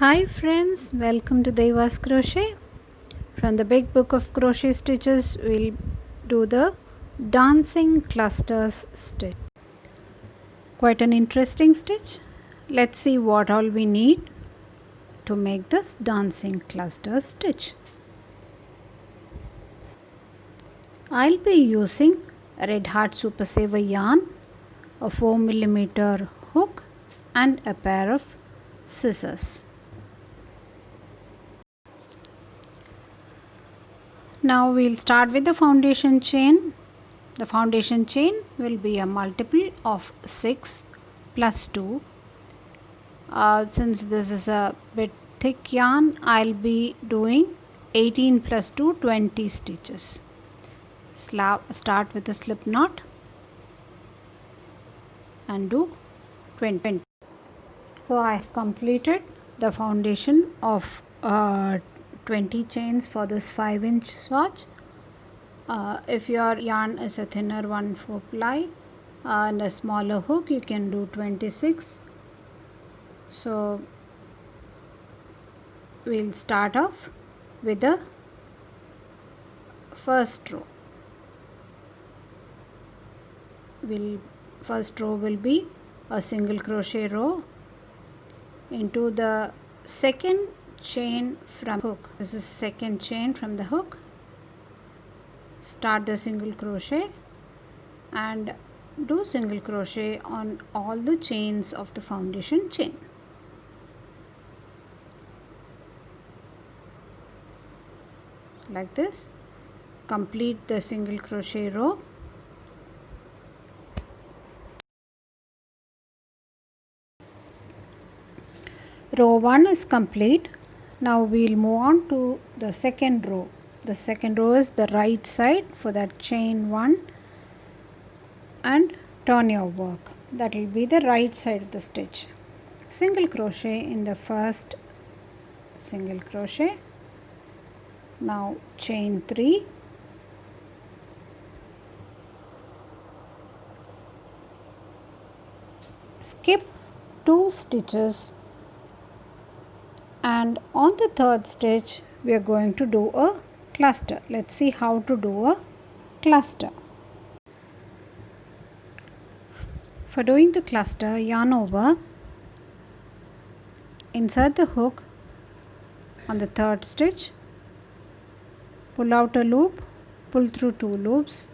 Hi friends, welcome to Deva's Crochet. From the big book of crochet stitches, we'll do the dancing clusters stitch. Quite an interesting stitch. Let's see what all we need to make this dancing cluster stitch. I'll be using Red Heart Super Saver yarn, a 4mm hook and a pair of scissors. Now we'll start with the foundation chain. The foundation chain will be a multiple of 6 plus 2. Since this is a bit thick yarn, I'll be doing 18 plus 2, 20 stitches. Start with a slip knot and do 20. So I have completed the foundation of 20 chains for this 5-inch swatch. If your yarn is a thinner 1/4 ply and a smaller hook, you can do 26. So we'll start off with the first row. First row will be a single crochet row into the second chain from hook. This is second chain from the hook. Start the single crochet and do single crochet on all the chains of the foundation chain. Like this. Complete the single crochet row. Row 1 is complete. Now we'll move on to the second row. The second row is the right side for that chain 1 and turn your work. That will be the right side of the stitch. Single crochet in the first single crochet. Now chain 3. Skip 2 stitches. And on the third stitch we are going to do a cluster. Let's see how to do a cluster. For doing the cluster, yarn over, insert the hook on the third stitch, pull out a loop, pull through 2 loops,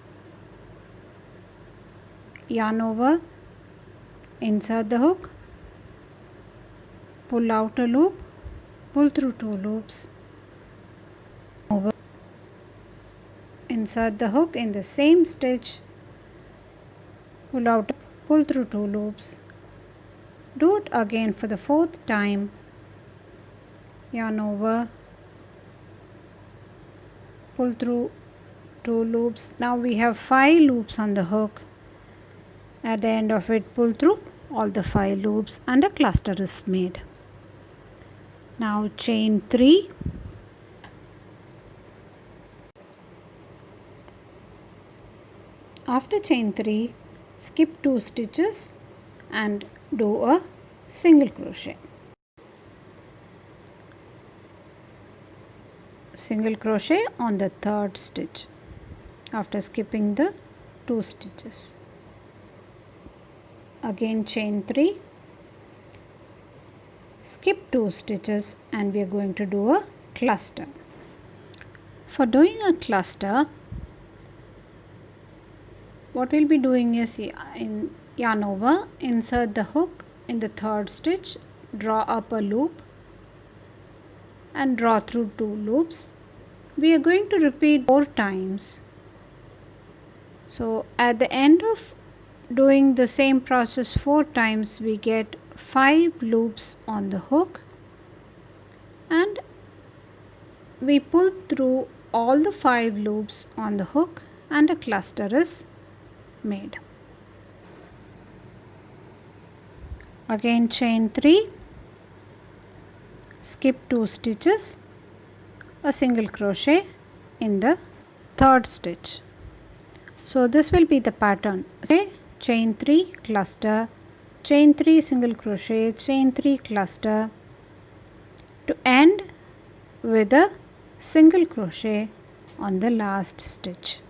yarn over, insert the hook, pull out a loop, pull through 2 loops, over, insert the hook in the same stitch, pull out, pull through 2 loops, do it again for the 4th time, yarn over, pull through 2 loops. Now we have 5 loops on the hook. At the end of it, pull through all the 5 loops and a cluster is made. Now chain 3. After chain 3, skip 2 stitches and do a single crochet. Single crochet on the third stitch after skipping the 2 stitches. Again chain 3. Skip 2 stitches and we are going to do a cluster. For doing a cluster, what we'll be doing is in yarn over, insert the hook in the third stitch, draw up a loop and draw through 2 loops. We are going to repeat 4 times. So at the end of doing the same process 4 times, we get 5 loops on the hook and we pull through all the 5 loops on the hook and a cluster is made. Again chain 3, skip 2 stitches, a single crochet in the third stitch. So this will be the pattern. Okay? Chain 3 cluster, chain 3 single crochet, chain 3 cluster, to end with a single crochet on the last stitch.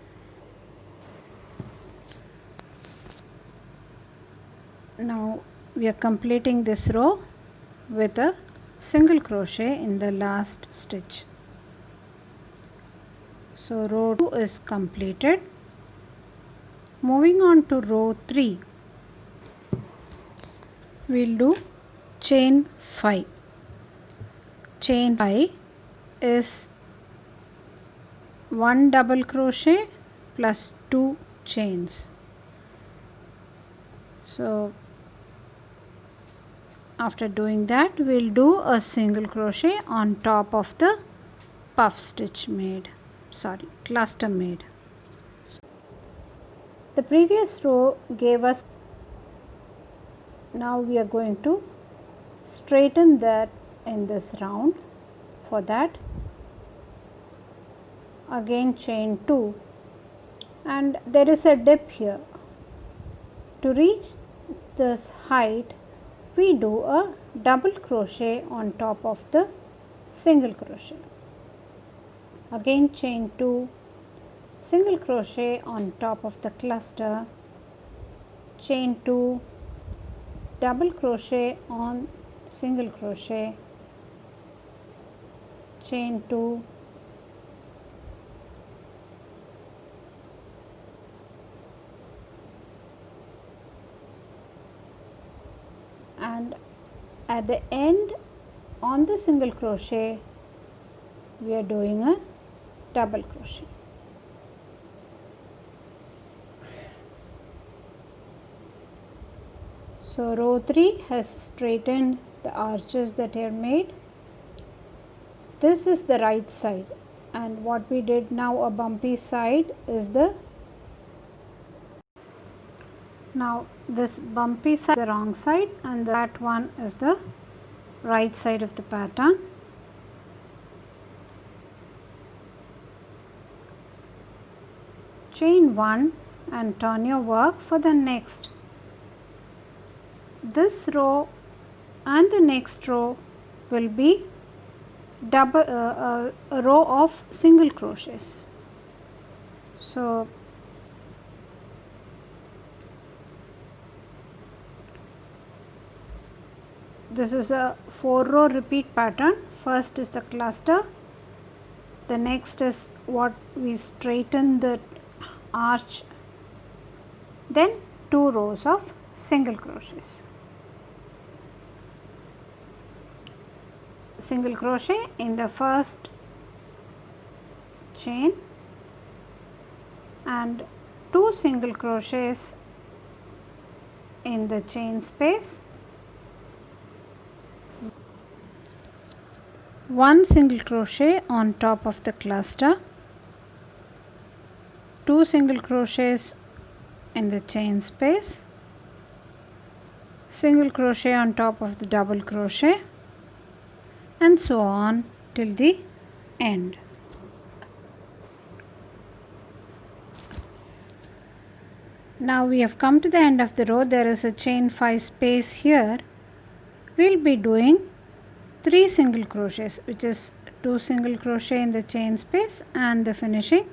Now we are completing this row with a single crochet in the last stitch. So row 2 is completed. Moving on to row 3, we'll do chain 5. Chain 5 is 1 double crochet plus 2 chains. So after doing that, we'll do a single crochet on top of the cluster made. The previous row gave us, now we are going to straighten that in this round. For that, again chain 2, and there is a dip here. To reach this height, we do a double crochet on top of the single crochet. Again chain 2, single crochet on top of the cluster, chain 2, double crochet on single crochet, chain 2, and at the end on the single crochet we are doing a double crochet. So row 3 has straightened the arches that are made. This is the right side, and what we did now, a bumpy side is the, now this bumpy side is the wrong side and that one is the right side of the pattern. Chain 1 and turn your work for the next. This row and the next row will be a row of single crochets. So this is a 4-row repeat pattern. First is the cluster, the next is what we straighten the arch, then 2 rows of single crochets. Single crochet in the first chain and 2 single crochets in the chain space, 1 single crochet on top of the cluster, 2 single crochets in the chain space, single crochet on top of the double crochet, and so on till the end. Now we have come to the end of the row. There is a chain 5 space here. We will be doing 3 single crochets, which is 2 single crochet in the chain space and the finishing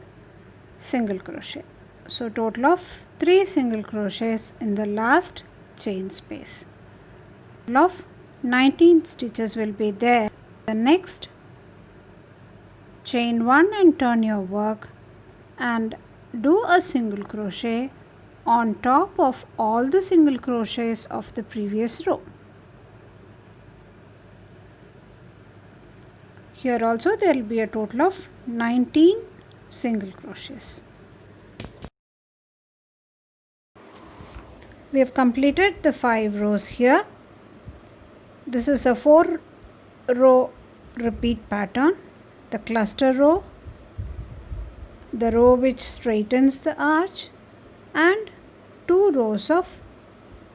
single crochet. So total of 3 single crochets in the last chain space. Total of 19 stitches will be there. The next, chain 1 and turn your work and do a single crochet on top of all the single crochets of the previous row. Here also there will be a total of 19 single crochets. We have completed the 5 rows here. This is a 4-row repeat pattern. The cluster row, the row which straightens the arch, and 2 rows of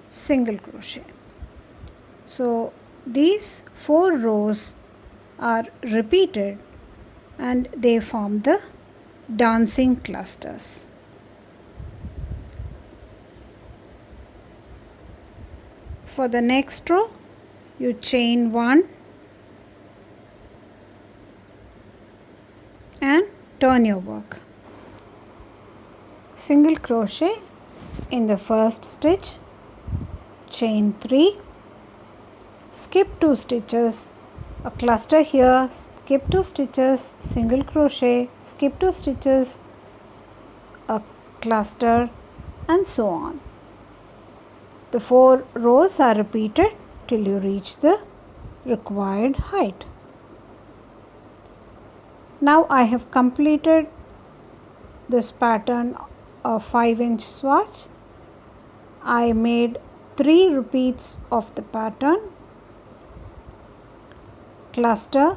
single crochet. So these 4 rows are repeated and they form the dancing clusters. For the next row, you chain 1 turn your work. Single crochet in the first stitch, chain 3, skip 2 stitches, a cluster here, skip 2 stitches, single crochet, skip 2 stitches, a cluster, and so on. The 4 rows are repeated till you reach the required height. Now I have completed this pattern of 5-inch swatch. I made 3 repeats of the pattern: cluster,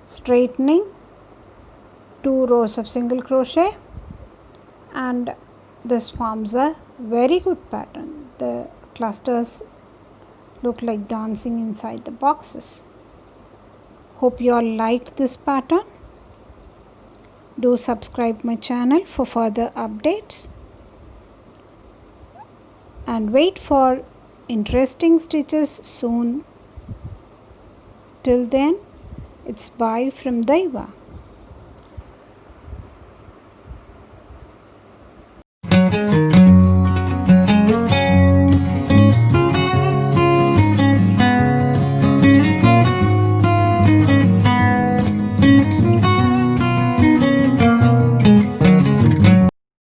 straightening, 2 rows of single crochet, and this forms a very good pattern. The clusters look like dancing inside the boxes. Hope you all liked this pattern. Do subscribe my channel for further updates and wait for interesting stitches soon. Till then, it's bye from Daiva.